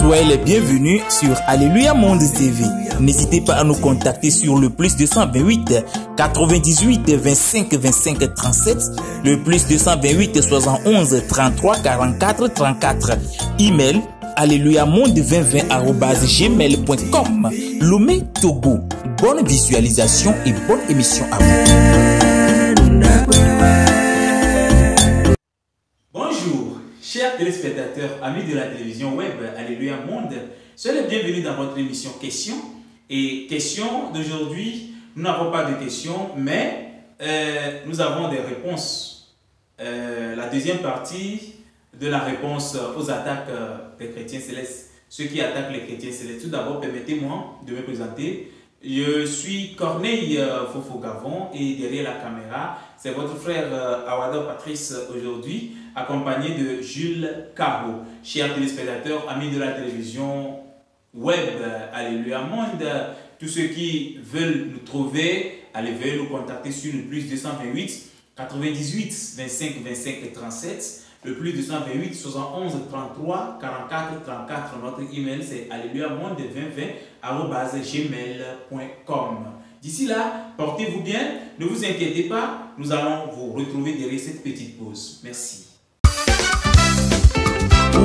Soyez les bienvenus sur Alléluia Monde TV. N'hésitez pas à nous contacter sur le plus 228 98 25 25 37, le plus 228 71 33 44 34. Email alléluiamonde2020@gmail.com. Lomé Togo. Bonne visualisation et bonne émission à vous. Bonjour, chers téléspectateurs, amis de la télévision web Alléluia Monde. Soyez les bienvenus dans votre émission Questions. Et questions d'aujourd'hui, nous n'avons pas de questions, mais nous avons des réponses. La deuxième partie de la réponse aux attaques des chrétiens célestes. Ceux qui attaquent les chrétiens célestes. Tout d'abord, permettez-moi de me présenter. Je suis Corneille Fofo-Gavon et derrière la caméra, c'est votre frère Awado Patrice aujourd'hui, accompagné de Jules Caro. Chers téléspectateurs, amis de la télévision web Alléluia Monde, tous ceux qui veulent nous trouver, veuillez nous contacter sur le plus 228 98 25 25 37, le plus 228 71 33 44 34. Notre email c'est alléluiamonde2020@gmail.com. D'ici là, portez-vous bien, ne vous inquiétez pas, nous allons vous retrouver derrière cette petite pause. Merci.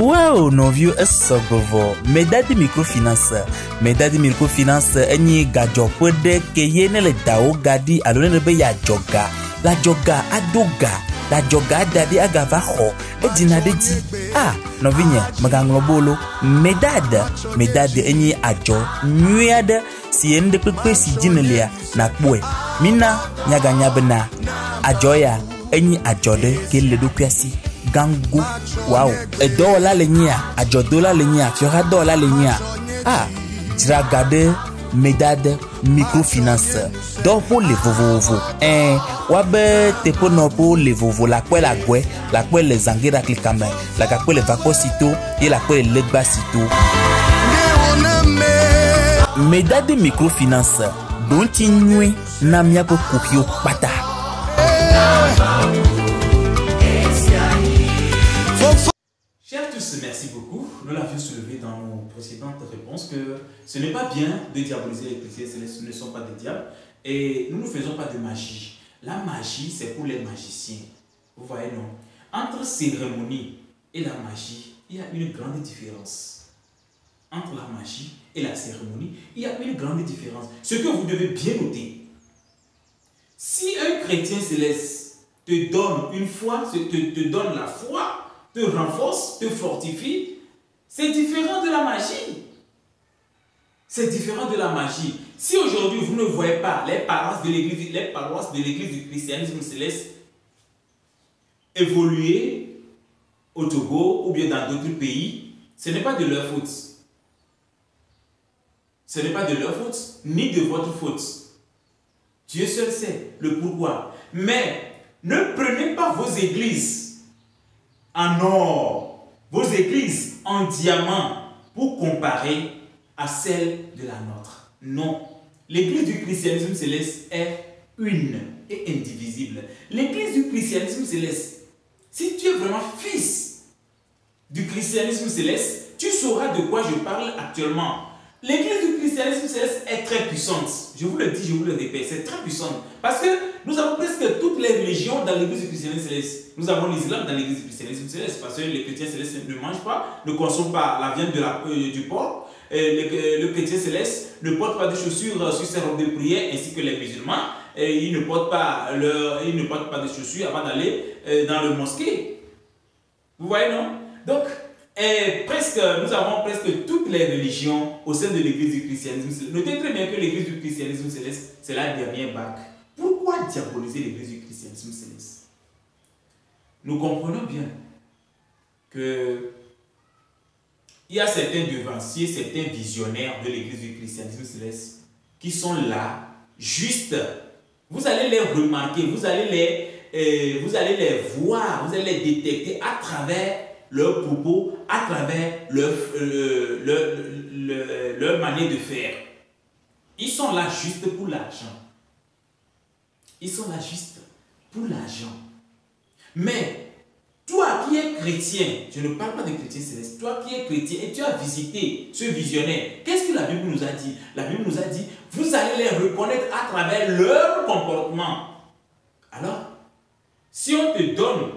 Wow, novio esobovo. Medadi microfinance. Medadi microfinance enyi gajo pwede keye nele dao gadi alone nebe ya joga. La joga adoga. La joga dadi agava ho. Ejina deji. Ah, novinya maganglobolo. Medad enyi ajo. Nyuade si ende pepe si jinelia na kwe. Mina nyaga nyabena. Ajoya enyi ajode kele dokuasi. Gangu, wow, edola lenya, ajodola lenya, fioradola lenya. Ah, dragade, medade, microfinance. Dopo le vovo. Wabe tepo nopo le vovo, la kwe le zangira klikame, la kwe le vakosito, et la kwe le legbasito. Medade microfinance, donti nwe, namia po kupio pata. Chers tous, merci beaucoup. Nous l'avions soulevé dans nos précédentes réponses que ce n'est pas bien de diaboliser les chrétiens célestes, ce ne sont pas des diables. Et nous ne faisons pas de magie. La magie, c'est pour les magiciens. Vous voyez, non? Entre cérémonie et la magie, il y a une grande différence. Entre la magie et la cérémonie, il y a une grande différence. Ce que vous devez bien noter. Si un chrétien céleste te donne une foi, te donne la foi, te renforce, te fortifie, c'est différent de la magie. C'est différent de la magie. Si aujourd'hui vous ne voyez pas les paroisses de l'église du christianisme céleste évoluer au Togo ou bien dans d'autres pays, ce n'est pas de leur faute. Ce n'est pas de leur faute, ni de votre faute. Dieu seul sait le pourquoi. Mais ne prenez pas vos églises en or, vos églises en diamant pour comparer à celle de la nôtre. Non. L'église du christianisme céleste est une et indivisible. L'église du christianisme céleste, si tu es vraiment fils du christianisme céleste, tu sauras de quoi je parle actuellement. L'église du christianisme céleste est très puissante. Je vous le dis, je vous le répète, c'est très puissante. Parce que nous avons presque toutes les religions dans l'église du christianisme céleste. Nous avons l'islam dans l'église du christianisme céleste. Parce que les chrétiens célestes ne mangent pas, ne consomment pas la viande du porc. Le chrétien céleste ne porte pas de chaussures sur ses robes de prière, ainsi que les musulmans. Ils ne portent pas de chaussures avant d'aller dans le mosquée. Vous voyez, non? Donc, nous avons presque toutes les religions au sein de l'église du christianisme céleste. Notez très bien que l'église du christianisme céleste, c'est la dernière vague. Pourquoi diaboliser l'église du christianisme céleste? Nous comprenons bien que il y a certains devanciers, certains visionnaires de l'église du christianisme céleste qui sont là, juste. Vous allez les remarquer, vous allez les voir, vous allez les détecter à travers leurs propos, à travers leur manière de faire. Ils sont là juste pour l'argent. Ils sont là juste pour l'argent. Mais Toi qui es chrétien, je ne parle pas de chrétien céleste, toi qui es chrétien et tu as visité ce visionnaire, qu'est-ce que la Bible nous a dit? La Bible nous a dit, vous allez les reconnaître à travers leur comportement. Alors, si on te donne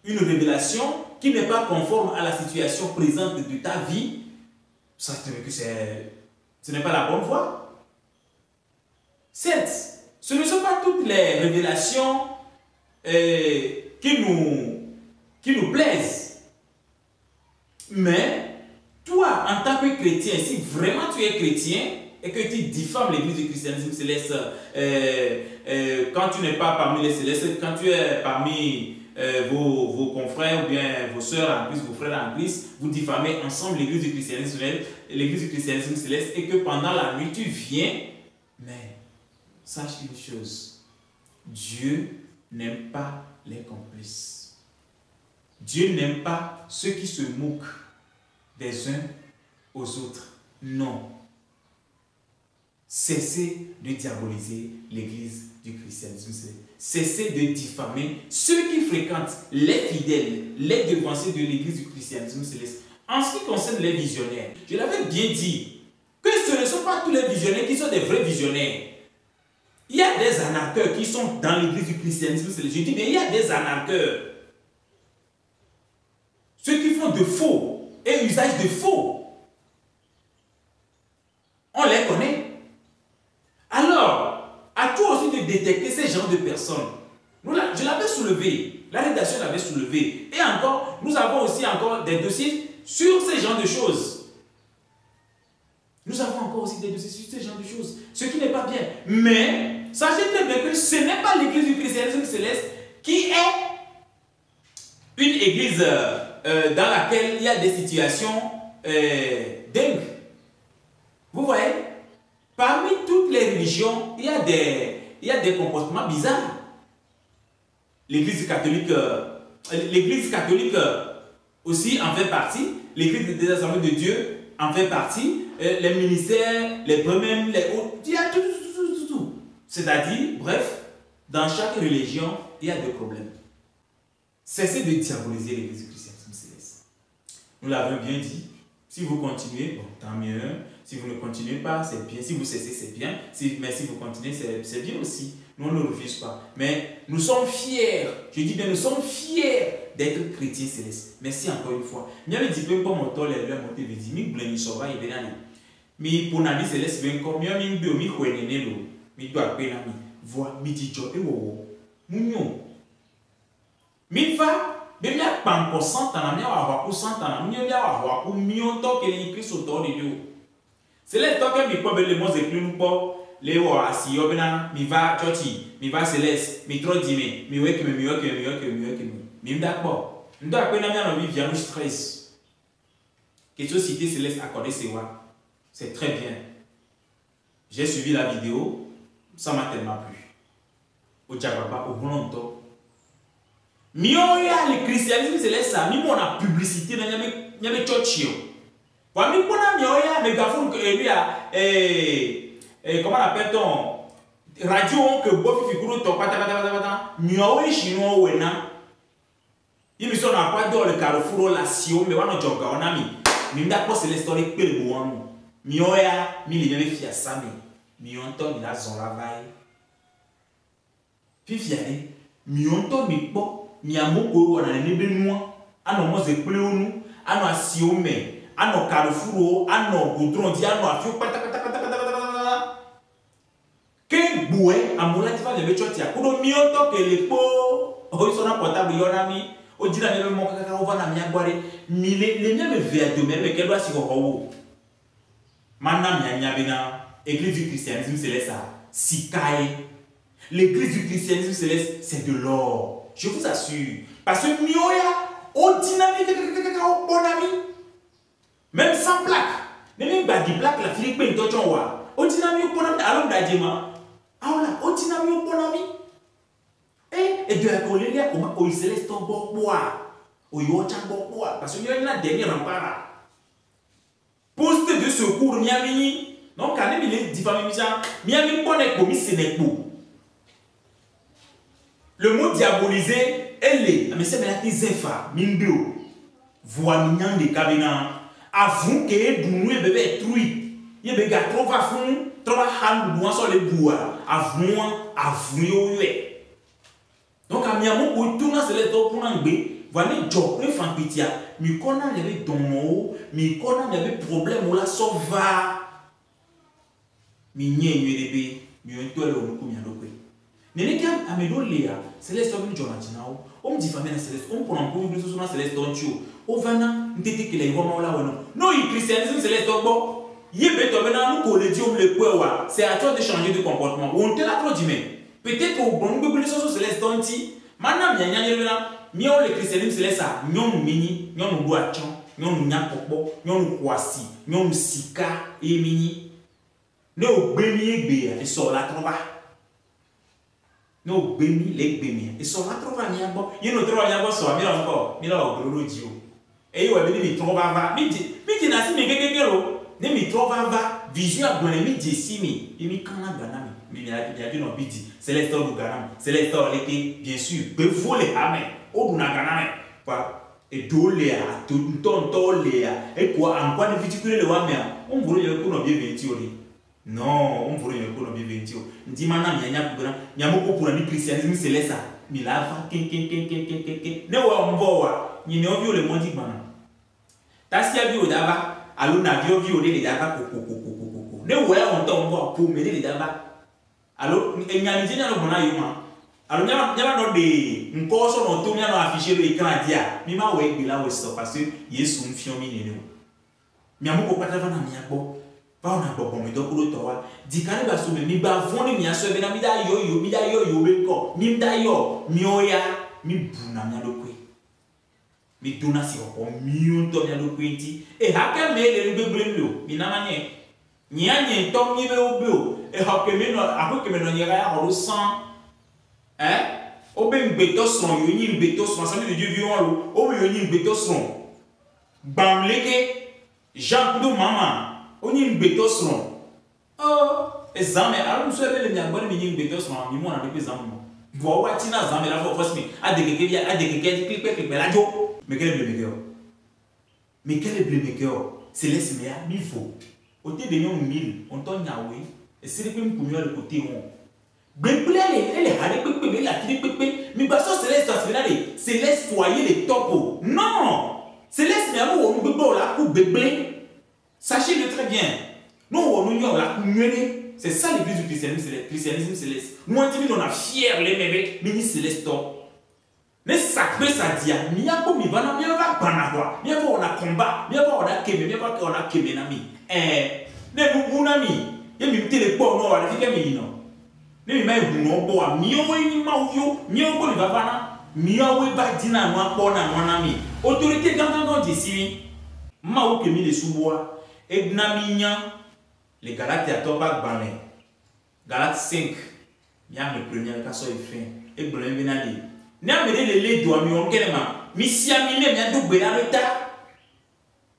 une révélation qui n'est pas conforme à la situation présente de ta vie, ça veut dire que ce n'est pas la bonne voie. Certes, ce ne sont pas toutes les révélations qui nous plaisent. Mais, toi, en tant que chrétien, si vraiment tu es chrétien et que tu diffames l'église du christianisme céleste, quand tu n'es pas parmi les célestes, quand tu es parmi vos confrères ou bien vos soeurs en Christ, vos frères en Christ, vous diffamez ensemble l'église du christianisme céleste et que pendant la nuit tu viens, mais sache une chose, Dieu n'aime pas les complices. Dieu n'aime pas ceux qui se moquent des uns aux autres. Non. Cessez de diaboliser l'église du christianisme. Cessez de diffamer ceux qui fréquentent les fidèles, les devanciers de l'église du christianisme céleste. En ce qui concerne les visionnaires, je l'avais bien dit que ce ne sont pas tous les visionnaires qui sont des vrais visionnaires. Il y a des arnaqueurs qui sont dans l'église du christianisme céleste. Je dis bien, il y a des arnaqueurs. Ceux qui font de faux et usage de faux. On les connaît. Alors, à toi aussi de détecter ces genres de personnes. Je l'avais soulevé, la rédaction l'avait soulevé. Et encore, nous avons aussi encore des dossiers sur ces genres de choses. Nous avons encore aussi des dossiers sur ces genres de choses. Ce qui n'est pas bien. Mais, sachez très bien que ce n'est pas l'église du christianisme céleste qui est une église dans laquelle il y a des situations dingues. Vous voyez? Parmi toutes les religions, il y a des comportements bizarres. L'Église catholique aussi en fait partie. L'Église des Assemblées de Dieu en fait partie. Les ministères, les premiers, les hauts, il y a tout. C'est-à-dire, bref, dans chaque religion, il y a des problèmes. Cessez de diaboliser l'Église du christianisme céleste. Nous l'avons bien dit. Si vous continuez, bon, tant mieux. Si vous ne continuez pas, c'est bien. Si vous cessez, c'est bien. Mais si vous continuez, c'est bien aussi. Nous, on ne refuse pas. Mais nous sommes fiers. Je dis bien, nous sommes fiers d'être chrétiens célestes. Merci encore une fois. Je ne dis pas mon tour, les gens m'ont dit, mais je ne sais pas, mais pour nous, céleste, je encore mieux, je ne sais pas, je ne sais pas, mais il pas encore 100 ans, il y a 100 ans, il y a million temps que les Christ autour de Dieu. C'est là que mes pauvres les mots écrits nous pas les voix assis obéna mi va chochi mi va céleste mi trop dîner mi wek mi d'accord nous doit appeler na mi via nous stress question cité céleste accordé c'est quoi c'est très bien. J'ai suivi la vidéo, ça m'a tellement plu. Au Djababa au Bolonto Mioya le christianisme céleste ça, mi a publicité na nyame church yo. Wa mi pona mioya mégaphone que lui a comment on appelle-t-on radio que bofi fikuru to pata mioya chinois wena. Il me sonne à quoi dans le carrefour la sio mais wana joga onami. Mi ndako céleste ori pele boanu. Mioya mi le nyame fia sami. Mionto mi la zonla vai. Puis fiale mionto mi po mi amoko wana nebe noa ano mo ze ple onu ano asiome ano carrefour ano goudron di ano afio pata ke boué amola ti fa le choti akudo mionto ke le po o so na portable yona mi o dira nebe mo kaka o va na mi agware mi le nyame via de me ke do asi ko wo manam nya bina église du christianisme céleste sikae. L'église du christianisme céleste, c'est de l'or. Je vous assure. Parce que mioya, au dynamique, au bon ami. Même sans plaque. Même pas de plaque, la Philippe est au Tchonwa. Au dynamique, au bon ami. Alors, d'Adjema. Ah, là, au dynamique, au bon ami. Et de la colère, au céleste, au bon bois. Au yochan bon bois. Parce qu'il y a une dernière rempart. Poste de secours, miami. Donc, quand il est diffamé, miami, bon, est commis, c'est n'est pas. Le mot diaboliser elle mais c'est maintenant zefa mimbio voix mignon de cabina avou que dunu e bébé trui ye be ga trova fun trova halu duan so le bois avou yo yé donc a miamu ko tuna sele to pour ngbe voilà job e fan pitia mi kona y avait don mi kona y avait problème la sauva mi nyenye debe mi onto le onuku mi adokwe nene kam amedo lea Céleste on Jonathan on dit famille Céleste on prend pour une sur Céleste on tio o vana ntete que les romains là wono non il christianisme Céleste bon yebe to bena nous ko le dit on le kwewa c'est à toi de changer de comportement on te la trop dit mais peut-être au bon bébé sur Céleste on ti maintenant mi nyanya bena mi on le christianisme Céleste ça nyon mini nyon do achon nyon nyakokpo nyon kwasi nyon sika e mini ne o gbemi egbe e so la trova no gbemi le gbemi e so la trova mi abo ye no trova mi abo so mi la nko mi la ogoro ji o e yo be mi trova va mi na si mi gegegero ne mi trova va vision agbon mi di si mi e mi kan na gana mi ya di no bidi Céleste o gana Céleste o leke bien sûr be voler amen o na gana me pa e dole a tonto le a e ko an kwa ni vitikule le wa me on vuru ye ko no bien venti ori non on vuru ye ko no bien venti o ndi mana mi anya kubana nyamoko pour ni christianisme Céleste mi la fa ken ne wa mbo wa ni ne obi o le mondi gbana tasia bi o daba alo na bi obi o le daba kokokokoko ne wa on to mbo po me le daba alo enyani je nya no bona yuma alo nya no de nko so no to nya no afficher le écran dia mi ma we gbe la we so parce que Yesu nfion mi ne no mi amoko patava na mi agbo ba ona gbogbo mi do kuro to wa di kare ba so mi ba fun ni mi aso be na mi da yo be ko mi da yo mi oya mi bu na mi adokwe mi dona si ko mi on to mi adokwe nti e ha ke me le gbebre mi o mi na manye nyanye to mi be obe o e ha ke me no akoke me no nyega ya horo san o be ngbeto son yo nyi ngbeto son ça de Dieu vion lo o yo nyi ngbeto son bam leke Jean do mama o nyi ngbeto son exame alors so be le nyagbo ni nyi ngbeto son mi mo na be exame mo bo wa tina exame la fo force mi adekeke clip la jo mais quel est le meilleur Céleste mea mi fo o te de nyon 1000 on to nyawe e sire pe mkunyo le côté on gbeple ele hade pepe la tire pepe mi ba so Céleste asfinale Céleste foyer les topo non Céleste mea mo on gbegbe la ku gbeble sachez-le très bien non on nyon la ku nwele c'est ça l'église du christianisme Céleste nous on a fier les bébés mini Céleste top mais sacré ça dit mi ya ko mi bana mi va bana quoi mi va on a combat mi va on a keme mi va on a keme na mi ne bu na mi e mi tele po no wa fike mi no ne mi mai bu no bo mi o ni ma yo mi o ko mi va bana mi o we ba dina no apo na no na mi autorité gangan di si ma o kemi le suboa e na mi nya les Galates à toba gbalé Galates 5 ya me premier ka so e fin e gbalé bi na li ne amene le do ami on kenema mi siamine mi ando gbera reta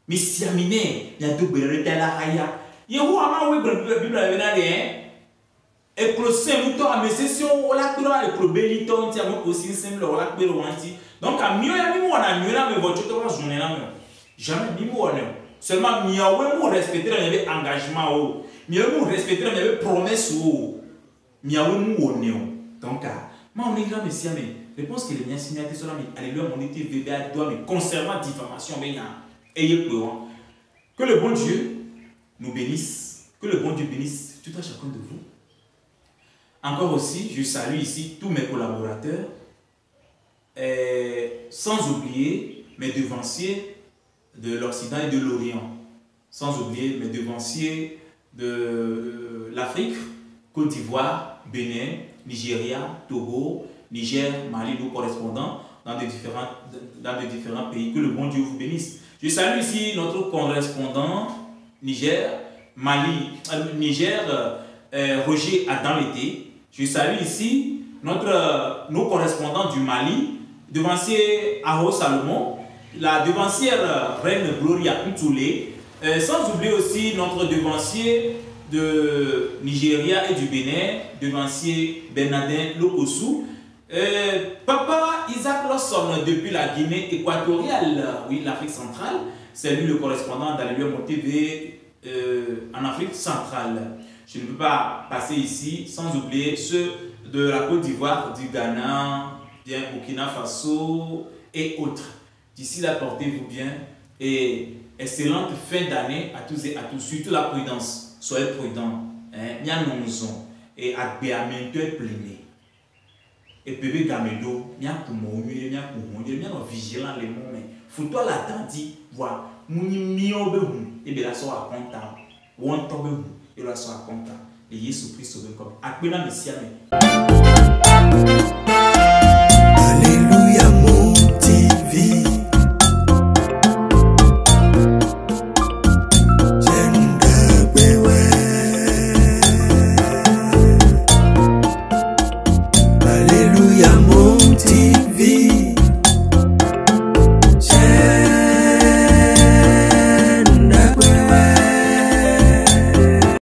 mi siamine mi ando gbera reta la haya yehu ama we bible na le e close muto a session wala kura e probeli to nti amoko sin simple wala kpero wanti donc a mio ya mi mo na mio na me vocho to journée na me jamais mi mo na seulement mi a we mo respecter na be engagement o mi a mo respecter na be promesse o mi a we mo wonne o donc ma on est grand monsieur mais je pense que les miens signataires sont là, mais alléluia, mon été bébé à toi, mais concernant diffamation, ayez peur. Que le bon Dieu nous bénisse, que le bon Dieu bénisse tout à chacun de vous. Encore aussi, je salue ici tous mes collaborateurs, sans oublier mes devanciers de l'Occident et de l'Orient, sans oublier mes devanciers de l'Afrique, Côte d'Ivoire, Bénin, Nigeria, Togo, Niger, Mali, nos correspondants dans de différents pays. Que le bon Dieu vous bénisse. Je salue ici notre correspondant Niger, Mali, Roger Adam Lété. Je salue ici nos correspondants du Mali, devancier Aho Salomon, la devancière Reine Gloria Ntoulé, sans oublier aussi notre devancier de Nigeria et du Bénin, devancier Bernardin Lokosu. Papa Isaac Lawson depuis la Guinée équatoriale, oui, l'Afrique centrale, c'est lui le correspondant d'Allusion TV en Afrique centrale. Je ne peux pas passer ici sans oublier ceux de la Côte d'Ivoire, du Ghana, du Burkina Faso et autres. D'ici là, portez-vous bien et excellente fin d'année à tous et à tous, surtout la prudence. Soyez prudents, n'y non et à bien pleiner. Et bébé gamedo, n'y a pour moi, n'y a pour moi, n'y a pas vigilant les mots, mais faut-toi l'attendre, voir, mouni mio behou, et bien la soirée à compta, ou on tombe et la soirée à compta, et Jésus Christ sauvé comme, à quoi la Messie.